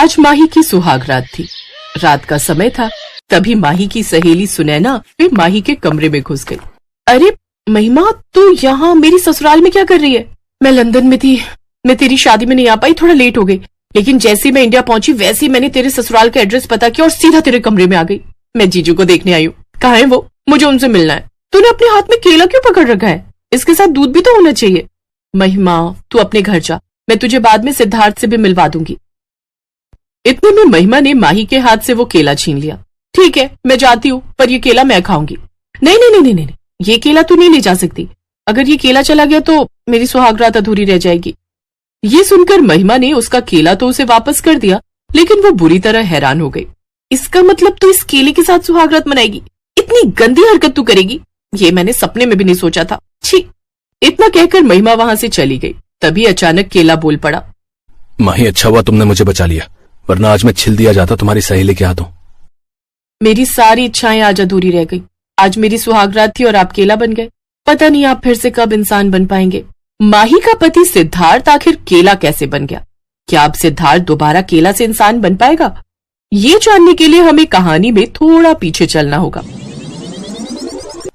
आज माही की सुहाग रात थी। रात का समय था। तभी माही की सहेली सुनैना फिर माही के कमरे में घुस गई। अरे महिमा, तू यहाँ मेरी ससुराल में क्या कर रही है? मैं लंदन में थी, मैं तेरी शादी में नहीं आ पाई, थोड़ा लेट हो गई। लेकिन जैसे ही मैं इंडिया पहुंची वैसे ही मैंने तेरे ससुराल का एड्रेस पता किया और सीधा तेरे कमरे में आ गई। मैं जीजू को देखने आई हूँ। कहाँ है वो? मुझे उनसे मिलना है। तूने अपने हाथ में केला क्यों पकड़ रखा है? इसके साथ दूध भी तो होना चाहिए। महिमा, तू अपने घर जा, मैं तुझे बाद में सिद्धार्थ से भी मिलवा दूंगी। इतने में महिमा ने माही के हाथ से वो केला छीन लिया। ठीक है, मैं जाती हूँ, पर ये केला मैं खाऊंगी। नहीं नहीं नहीं नहीं नहीं, ये केला तू नहीं ले जा सकती। अगर ये केला चला गया तो मेरी सुहागरात अधूरी रह जाएगी। ये सुनकर महिमा ने उसका केला तो उसे वापस कर दिया, लेकिन वो बुरी तरह हैरान हो गई। इसका मतलब तो इस केले के साथ सुहागरात मनाएगी? इतनी गंदी हरकत तू करेगी? ये मैंने सपने में भी नहीं सोचा था। छी! इतना कहकर महिमा वहां से चली गई। तभी अचानक केला बोल पड़ा। माही, अच्छा हुआ तुमने मुझे बचा लिया, वरना आज मैं छिल दिया जाता तुम्हारी सहेली के हाथों। मेरी सारी इच्छाएं आज अधूरी रह गई। आज मेरी सुहागरात थी और आप केला बन गए। पता नहीं आप फिर से कब इंसान बन पाएंगे। माही का पति सिद्धार्थ आखिर केला कैसे बन गया? क्या अब सिद्धार्थ दोबारा केला से इंसान बन पाएगा? ये जानने के लिए हमें कहानी में थोड़ा पीछे चलना होगा।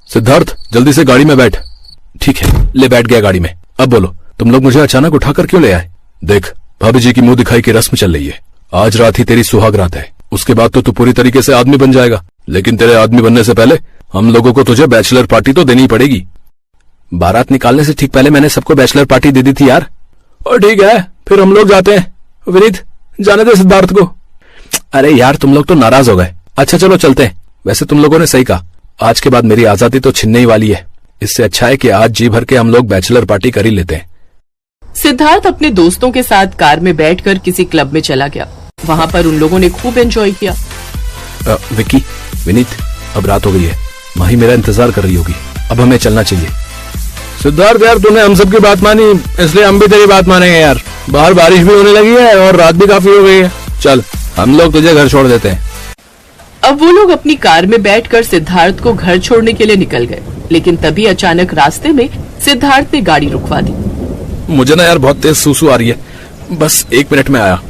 सिद्धार्थ, जल्दी से गाड़ी में बैठ। ठीक है, ले बैठ गया गाड़ी में। अब बोलो, तुम लोग मुझे अचानक उठाकर क्यों ले आए? देख, भाभी जी की मुंह दिखाई की रस्म चल रही है। आज रात ही तेरी सुहाग रात है, उसके बाद तो तू पूरी तरीके से आदमी बन जाएगा। लेकिन तेरे आदमी बनने से पहले हम लोगों को तुझे बैचलर पार्टी तो देनी ही पड़ेगी। बारात निकालने से ठीक पहले मैंने सबको बैचलर पार्टी दे दी थी यार। और ठीक है, फिर हम लोग जाते हैं। विनीत, जाने दे सिद्धार्थ को। अरे यार, तुम लोग तो नाराज हो गए। अच्छा चलो चलते हैं। वैसे तुम लोगों ने सही कहा, आज के बाद मेरी आजादी तो छिनने ही वाली है। इससे अच्छा है कि आज जी भर के हम लोग बैचलर पार्टी कर ही लेते हैं। सिद्धार्थ अपने दोस्तों के साथ कार में बैठकर किसी क्लब में चला गया। वहां पर उन लोगों ने खूब एंजॉय किया। विक्की, विनीत, अब रात हो गई है, माही मेरा इंतजार कर रही होगी, अब हमें चलना चाहिए। सिद्धार्थ यार, तूने हम सब की बात मानी, इसलिए हम भी तेरी बात मानेंगे यार। बाहर बारिश भी होने लगी है और रात भी काफी हो गई है। चल, हम लोग तुझे घर छोड़ देते हैं। अब वो लोग अपनी कार में बैठकर सिद्धार्थ को घर छोड़ने के लिए निकल गए। लेकिन तभी अचानक रास्ते में सिद्धार्थ ने गाड़ी रुकवा दी। मुझे ना यार बहुत तेज सूसू आ रही है, बस 1 मिनट में आया।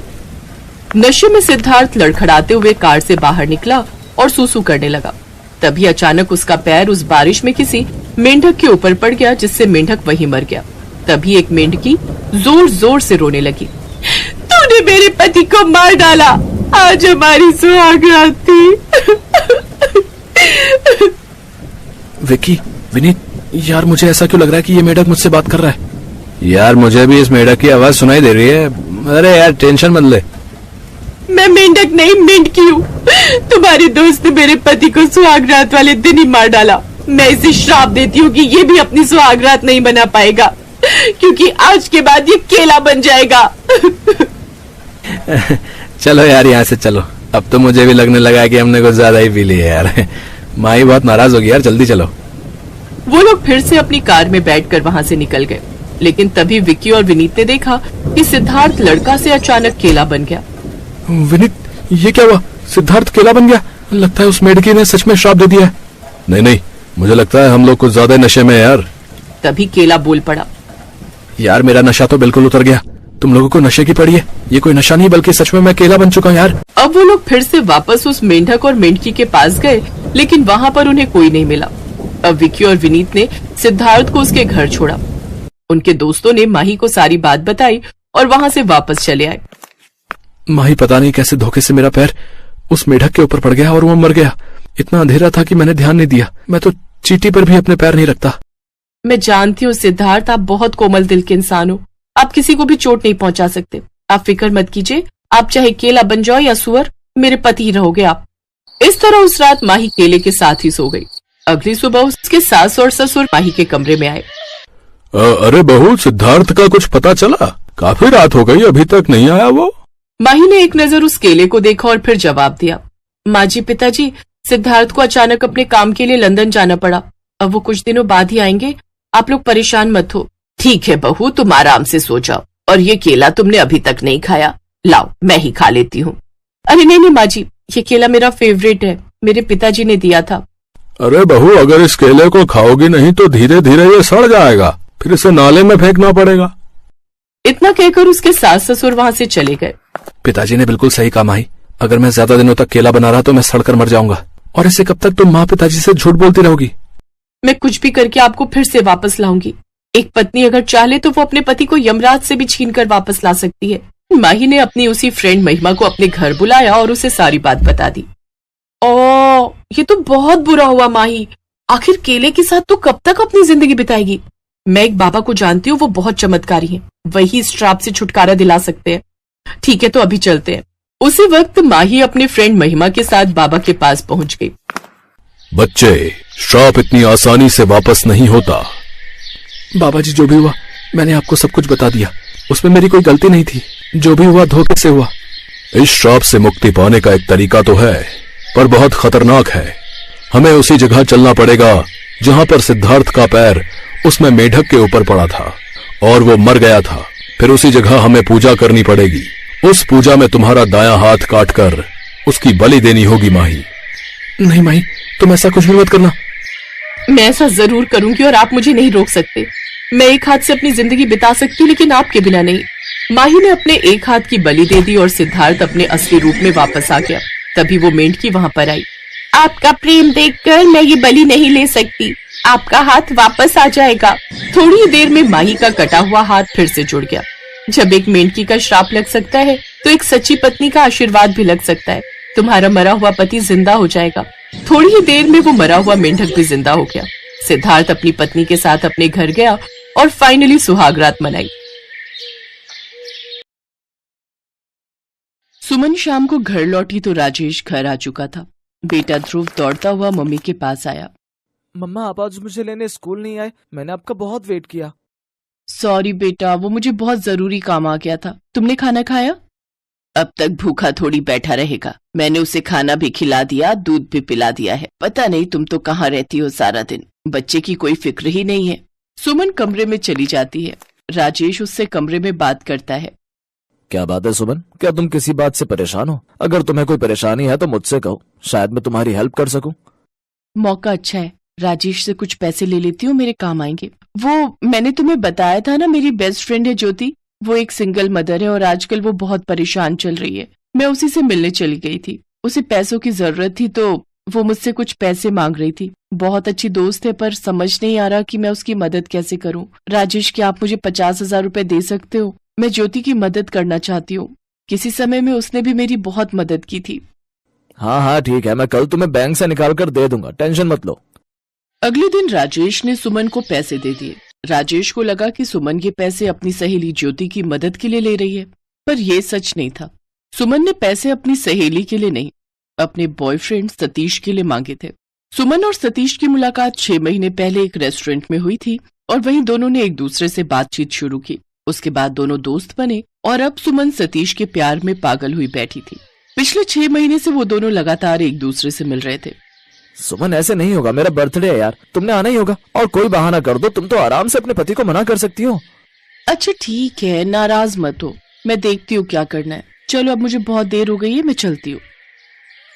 नशे में सिद्धार्थ लड़खड़ाते हुए कार से बाहर निकला और सूसू करने लगा। तभी अचानक उसका पैर उस बारिश में किसी मेंढक के ऊपर पड़ गया, जिससे मेंढक वहीं मर गया। तभी एक मेंढकी जोर जोर से रोने लगी। तूने मेरे पति को मार डाला, आज हमारी सुहागरात थी। विक्की, विनीत, यार मुझे ऐसा क्यों लग रहा है कि ये मेंढक मुझसे बात कर रहा है? यार मुझे भी इस मेंढक की आवाज सुनाई दे रही है। अरे यार, टेंशन मत ले। मैं मेंढक नहीं, मेंढकी हूँ। तुम्हारे दोस्त ने मेरे पति को सुहागरात वाले दिन ही मार डाला। मैं इसे श्राप देती हूँ कि ये भी अपनी सुहागरात नहीं बना पाएगा, क्योंकि आज के बाद ये केला बन जाएगा। चलो यार, यहाँ से चलो। अब तो मुझे भी लगने लगा है कि हमने कुछ ज्यादा ही पी लिया यार। माही बहुत नाराज होगी यार, जल्दी चलो। वो लोग फिर से अपनी कार में बैठकर वहाँ से निकल गए। लेकिन तभी विक्की और विनीत ने देखा कि सिद्धार्थ लड़का से अचानक केला बन गया। विनीत, ये क्या हुआ? सिद्धार्थ केला बन गया? लगता है उस मेढकी ने सच में श्राप दे दिया है। नहीं नहीं, मुझे लगता है हम लोग कुछ ज्यादा नशे में है यार। तभी केला बोल पड़ा। यार मेरा नशा तो बिल्कुल उतर गया, तुम लोगों को नशे की पड़ी है। ये कोई नशा नहीं, बल्कि सच में मैं केला बन चुका हूँ यार। अब वो लोग फिर से वापस उस मेंढक और मेंढकी के पास गए, लेकिन वहाँ पर उन्हें कोई नहीं मिला। अब विक्की और विनीत ने सिद्धार्थ को उसके घर छोड़ा। उनके दोस्तों ने माही को सारी बात बताई और वहाँ से वापस चले आए। माही, पता नहीं कैसे धोखे से मेरा पैर उस मेढक के ऊपर पड़ गया और वो मर गया। इतना अंधेरा था कि मैंने ध्यान नहीं दिया। मैं तो चींटी पर भी अपने पैर नहीं रखता। मैं जानती हूँ सिद्धार्थ, आप बहुत कोमल दिल के इंसान हो। आप किसी को भी चोट नहीं पहुँचा सकते। आप फिक्र मत कीजिए, आप चाहे केला बन जाओ या सुअर, मेरे पति ही रहोगे आप। इस तरह उस रात माही केले के साथ ही सो गई। अगली सुबह उसके सास और ससुर माही के कमरे में आए। अरे बहू, सिद्धार्थ का कुछ पता चला? काफी रात हो गई, अभी तक नहीं आया वो। माही ने एक नजर उस केले को देखा और फिर जवाब दिया। माँ जी, पिताजी, सिद्धार्थ को अचानक अपने काम के लिए लंदन जाना पड़ा। अब वो कुछ दिनों बाद ही आएंगे। आप लोग परेशान मत हो। ठीक है बहू, तुम आराम से सो जाओ। और ये केला तुमने अभी तक नहीं खाया, लाओ मैं ही खा लेती हूँ। अरे नहीं नहीं माँ जी, ये केला मेरा फेवरेट है, मेरे पिताजी ने दिया था। अरे बहू, अगर इस केले को खाओगी नहीं तो धीरे धीरे ये सड़ जाएगा, फिर इसे नाले में फेंकना पड़ेगा। इतना कहकर उसके सास ससुर वहाँ से चले गए। पिताजी ने बिल्कुल सही कहा माही। अगर मैं ज्यादा दिनों तक केला बना रहा तो मैं सड़कर मर जाऊंगा। और इससे कब तक तुम माँ पिताजी से झूठ बोलती रहोगी? मैं कुछ भी करके आपको फिर से वापस लाऊंगी। एक पत्नी अगर चाहे तो वो अपने पति को यमराज से भी छीन कर वापस ला सकती है। माही ने अपनी उसी फ्रेंड महिमा को अपने घर बुलाया और उसे सारी बात बता दी। ओ, ये तो बहुत बुरा हुआ माही। आखिर केले के साथ तो कब तक अपनी जिंदगी बिताएगी? मैं एक बाबा को जानती हूँ, वो बहुत चमत्कारी हैं। वही इस श्राप से छुटकारा दिला सकते हैं। ठीक है, तो अभी चलते हैं। उसी वक्त माही अपने फ्रेंड महिमा के साथ बाबा के पास पहुंच गई। बच्चे, श्राप इतनी आसानी से वापस नहीं होता। बाबा जी, जो भी हुआ मैंने आपको सब कुछ बता दिया। उसमें मेरी कोई गलती नहीं थी। जो भी हुआ धोखे से हुआ। इस श्राप से मुक्ति पाने का एक तरीका तो है, पर बहुत खतरनाक है। हमें उसी जगह चलना पड़ेगा जहां पर सिद्धार्थ का पैर उसमें मेढक के ऊपर पड़ा था और वो मर गया था। फिर उसी जगह हमें पूजा करनी पड़ेगी। उस पूजा में तुम्हारा दायां हाथ काटकर उसकी बलि देनी होगी माही। नहीं माही, तुम ऐसा कुछ भी मत करना। मैं ऐसा जरूर करूंगी और आप मुझे नहीं रोक सकते। मैं एक हाथ से अपनी जिंदगी बिता सकती हूँ, लेकिन आपके बिना नहीं। माही ने अपने एक हाथ की बलि दे दी और सिद्धार्थ अपने असली रूप में वापस आ गया। तभी वो मेंढकी वहां पर आई। आपका प्रेम देखकर मैं ये बलि नहीं ले सकती। आपका हाथ वापस आ जाएगा। थोड़ी ही देर में माही का कटा हुआ हाथ फिर से जुड़ गया। जब एक मेंढकी का श्राप लग सकता है तो एक सच्ची पत्नी का आशीर्वाद भी लग सकता है। तुम्हारा मरा हुआ पति जिंदा हो जाएगा। थोड़ी ही देर में वो मरा हुआ मेंढक भी जिंदा हो गया। सिद्धार्थ अपनी पत्नी के साथ अपने घर गया और फाइनली सुहागरात मनाई। सुमन शाम को घर लौटी तो राजेश घर आ चुका था। बेटा ध्रुव दौड़ता हुआ मम्मी के पास आया। मम्मा, आप आज मुझे लेने स्कूल नहीं आए। मैंने आपका बहुत वेट किया। सॉरी बेटा, वो मुझे बहुत जरूरी काम आ गया था। तुमने खाना खाया? अब तक भूखा थोड़ी बैठा रहेगा। मैंने उसे खाना भी खिला दिया, दूध भी पिला दिया है। पता नहीं तुम तो कहाँ रहती हो सारा दिन। बच्चे की कोई फिक्र ही नहीं है। सुमन कमरे में चली जाती है। राजेश उससे कमरे में बात करता है। क्या बात है सुमन? क्या तुम किसी बात से परेशान हो? अगर तुम्हें कोई परेशानी है तो मुझसे कहो, शायद मैं तुम्हारी हेल्प कर सकूं। मौका अच्छा है, राजेश से कुछ पैसे ले लेती हूँ, मेरे काम आएंगे। वो मैंने तुम्हें बताया था ना, मेरी बेस्ट फ्रेंड है ज्योति। वो एक सिंगल मदर है और आजकल वो बहुत परेशान चल रही है। मैं उसी से मिलने चली गई थी। उसे पैसों की जरूरत थी तो वो मुझसे कुछ पैसे मांग रही थी। बहुत अच्छी दोस्त है, पर समझ नहीं आ रहा कि मैं उसकी मदद कैसे करूं। राजेश, क्या आप मुझे 50,000 रुपए दे सकते हो? मैं ज्योति की मदद करना चाहती हूँ। किसी समय में उसने भी मेरी बहुत मदद की थी। हाँ हाँ ठीक है, मैं कल तुम्हें बैंक से निकाल कर दे दूंगा, टेंशन मत लो। अगले दिन राजेश ने सुमन को पैसे दे दिए। राजेश को लगा कि सुमन ये पैसे अपनी सहेली ज्योति की मदद के लिए ले रही है, पर यह सच नहीं था। सुमन ने पैसे अपनी सहेली के लिए नहीं, अपने बॉयफ्रेंड सतीश के लिए मांगे थे। सुमन और सतीश की मुलाकात 6 महीने पहले एक रेस्टोरेंट में हुई थी और वहीं दोनों ने एक दूसरे से बातचीत शुरू की। उसके बाद दोनों दोस्त बने और अब सुमन सतीश के प्यार में पागल हुई बैठी थी। पिछले 6 महीने से वो दोनों लगातार एक दूसरे से मिल रहे थे। सुमन, ऐसे नहीं होगा, मेरा बर्थडे है यार, तुमने आना ही होगा। और कोई बहाना कर दो, तुम तो आराम से अपने पति को मना कर सकती हो। अच्छा ठीक है, नाराज मत हो, मैं देखती हूँ क्या करना है। चलो अब मुझे बहुत देर हो गई है, मैं चलती हूँ।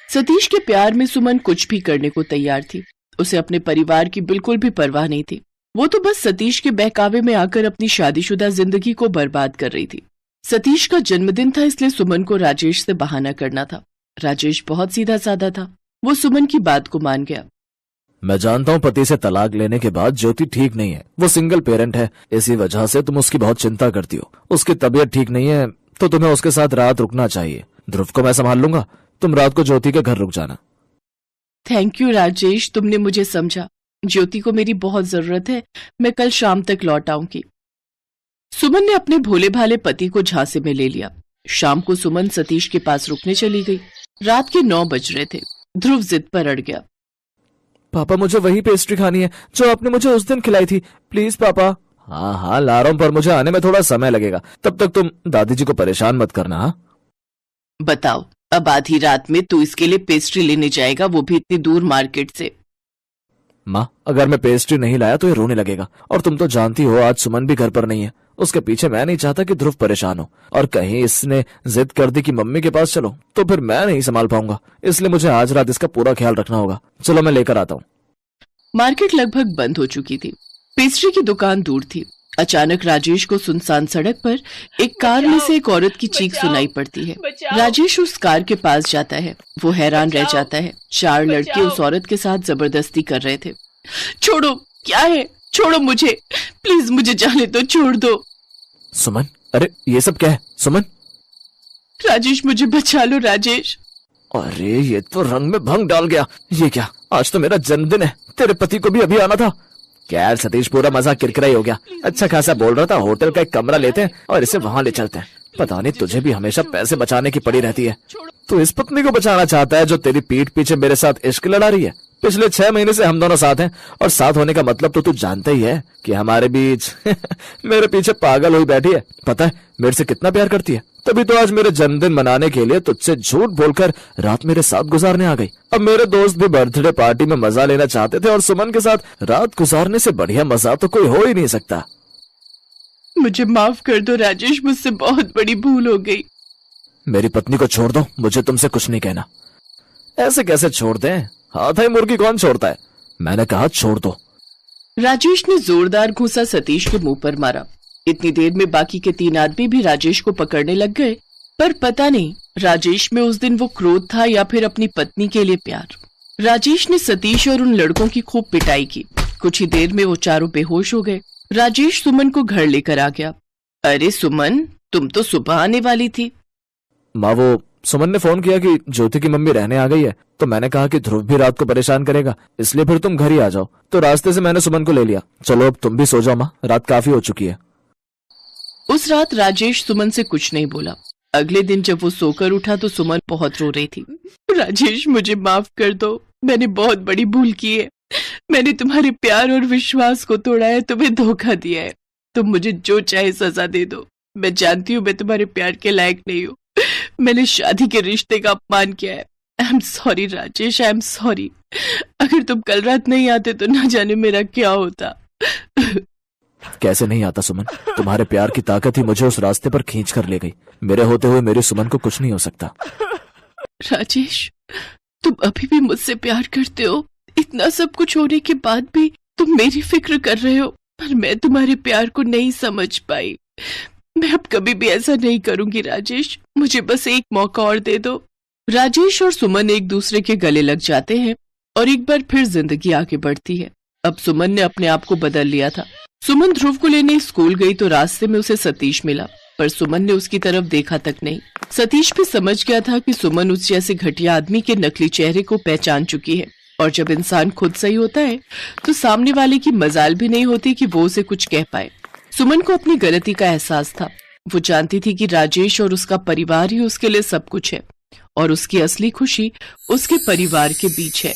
सतीश के प्यार में सुमन कुछ भी करने को तैयार थी। उसे अपने परिवार की बिल्कुल भी परवाह नहीं थी। वो तो बस सतीश के बहकावे में आकर अपनी शादीशुदा जिंदगी को बर्बाद कर रही थी। सतीश का जन्मदिन था, इसलिए सुमन को राजेश से बहाना करना था। राजेश बहुत सीधा साधा था, वो सुमन की बात को मान गया। मैं जानता हूँ पति से तलाक लेने के बाद ज्योति ठीक नहीं है, वो सिंगल पेरेंट है। इसी वजह से तुम उसकी बहुत चिंता करती हो। उसकी तबीयत ठीक नहीं है तो तुम्हें उसके साथ रात रुकना चाहिए। ध्रुव को मैं संभाल लूंगा, तुम रात को ज्योति के घर रुक जाना। थैंक यू राजेश, तुमने मुझे समझा। ज्योति को मेरी बहुत जरूरत है, मैं कल शाम तक लौट आऊंगी। सुमन ने अपने भोले भाले पति को झांसे में ले लिया। शाम को सुमन सतीश के पास रुकने चली गई। रात के 9 बज रहे थे। ध्रुव जिद पर अड़ गया। पापा, मुझे वही पेस्ट्री खानी है जो आपने मुझे उस दिन खिलाई थी, प्लीज पापा। हाँ हाँ ला रहा हूं, पर मुझे आने में थोड़ा समय लगेगा। तब तक तुम दादी जी को परेशान मत करना। हाँ बताओ, अब आधी रात में तू इसके लिए पेस्ट्री लेने जाएगा, वो भी इतनी दूर मार्केट से? माँ, अगर मैं पेस्ट्री नहीं लाया तो ये रोने लगेगा। और तुम तो जानती हो आज सुमन भी घर पर नहीं है। उसके पीछे मैं नहीं चाहता कि ध्रुव परेशान हो, और कहीं इसने जिद कर दी कि मम्मी के पास चलो तो फिर मैं नहीं संभाल पाऊंगा। इसलिए मुझे आज रात इसका पूरा ख्याल रखना होगा। चलो मैं लेकर आता हूँ। मार्केट लगभग बंद हो चुकी थी। पेस्ट्री की दुकान दूर थी। अचानक राजेश को सुनसान सड़क पर एक कार में से एक औरत की चीख सुनाई पड़ती है। राजेश उस कार के पास जाता है। वो हैरान रह जाता है। 4 लड़के उस औरत के साथ जबरदस्ती कर रहे थे। छोड़ो, क्या है? छोड़ो मुझे, प्लीज मुझे जाने दो, छोड़ दो। सुमन, अरे ये सब क्या है? सुमन, राजेश मुझे बचा लो राजेश। अरे ये तो रंग में भंग डाल गया। ये क्या, आज तो मेरा जन्मदिन है। तेरे पति को भी अभी आना था। क्या यार सतीश, पूरा मजाक किरकिरा ही हो गया। अच्छा खासा बोल रहा था होटल का एक कमरा लेते हैं और इसे वहां ले चलते हैं। पता नहीं तुझे भी हमेशा पैसे बचाने की पड़ी रहती है। तू इस पत्नी को बचाना चाहता है जो तेरी पीठ पीछे मेरे साथ इश्क लड़ा रही है। पिछले 6 महीने से हम दोनों साथ हैं और साथ होने का मतलब तो तू जानता ही है कि हमारे बीच मेरे पीछे पागल हुई बैठी है। पता है मेरे से कितना प्यार करती है। तभी तो आज मेरे जन्मदिन मनाने के लिए तुझसे झूठ बोलकर रात मेरे साथ गुजारने आ गई। अब मेरे दोस्त भी बर्थडे पार्टी में मजा लेना चाहते थे और सुमन के साथ रात गुजारने से बढ़िया मजा तो कोई हो ही नहीं सकता। मुझे माफ कर दो राजेश, मुझसे बहुत बड़ी भूल हो गई। मेरी पत्नी को छोड़ दो, मुझे तुमसे कुछ नहीं कहना। ऐसे कैसे छोड़ दें? हाथ है मुर्गी कौन छोड़ता है? मैंने कहा छोड़ दो। राजेश ने जोरदार घूंसा सतीश के मुंह पर मारा। इतनी देर में बाकी के 3 आदमी भी राजेश को पकड़ने लग गए, पर पता नहीं राजेश में उस दिन वो क्रोध था या फिर अपनी पत्नी के लिए प्यार। राजेश ने सतीश और उन लड़कों की खूब पिटाई की। कुछ ही देर में वो चारों बेहोश हो गए। राजेश सुमन को घर लेकर आ गया। अरे सुमन, तुम तो सुबह आने वाली थी। माँ, वो सुमन ने फोन किया कि ज्योति की मम्मी रहने आ गई है, तो मैंने कहा कि ध्रुव भी रात को परेशान करेगा, इसलिए फिर तुम घर ही आ जाओ। तो रास्ते से मैंने सुमन को ले लिया। चलो अब तुम भी सो जाओ माँ, रात काफी हो चुकी है। उस रात राजेश सुमन से कुछ नहीं बोला। अगले दिन जब वो सोकर उठा तो सुमन बहुत रो रही थी। राजेश मुझे माफ कर दो, मैंने बहुत बड़ी भूल की है। मैंने तुम्हारे प्यार और विश्वास को तोड़ा है, तुम्हें धोखा दिया है। तुम मुझे जो चाहे सजा दे दो। मैं जानती हूँ मैं तुम्हारे प्यार के लायक नहीं हूँ। मैंने शादी के रिश्ते का अपमान किया है। I am sorry Rajesh, I am sorry. अगर तुम कल रात नहीं आते तो ना जाने मेरा क्या होता। कैसे नहीं आता सुमन, तुम्हारे प्यार की ताकत ही मुझे उस रास्ते पर खींच कर ले गई। मेरे होते हुए मेरी सुमन को कुछ नहीं हो सकता। राजेश, तुम अभी भी मुझसे प्यार करते हो। इतना सब कुछ होने के बाद भी तुम मेरी फिक्र कर रहे हो, पर मैं तुम्हारे प्यार को नहीं समझ पाई। मैं अब कभी भी ऐसा नहीं करूंगी राजेश, मुझे बस एक मौका और दे दो। राजेश और सुमन एक दूसरे के गले लग जाते हैं और एक बार फिर जिंदगी आगे बढ़ती है। अब सुमन ने अपने आप को बदल लिया था। सुमन ध्रुव को लेने स्कूल गई तो रास्ते में उसे सतीश मिला, पर सुमन ने उसकी तरफ देखा तक नहीं। सतीश भी समझ गया था कि सुमन उस जैसे घटिया आदमी के नकली चेहरे को पहचान चुकी है, और जब इंसान खुद सही होता है तो सामने वाले की मजाल भी नहीं होती कि वो उसे कुछ कह पाए। सुमन को अपनी गलती का एहसास था। वो जानती थी कि राजेश और उसका परिवार ही उसके लिए सब कुछ है और उसकी असली खुशी उसके परिवार के बीच है।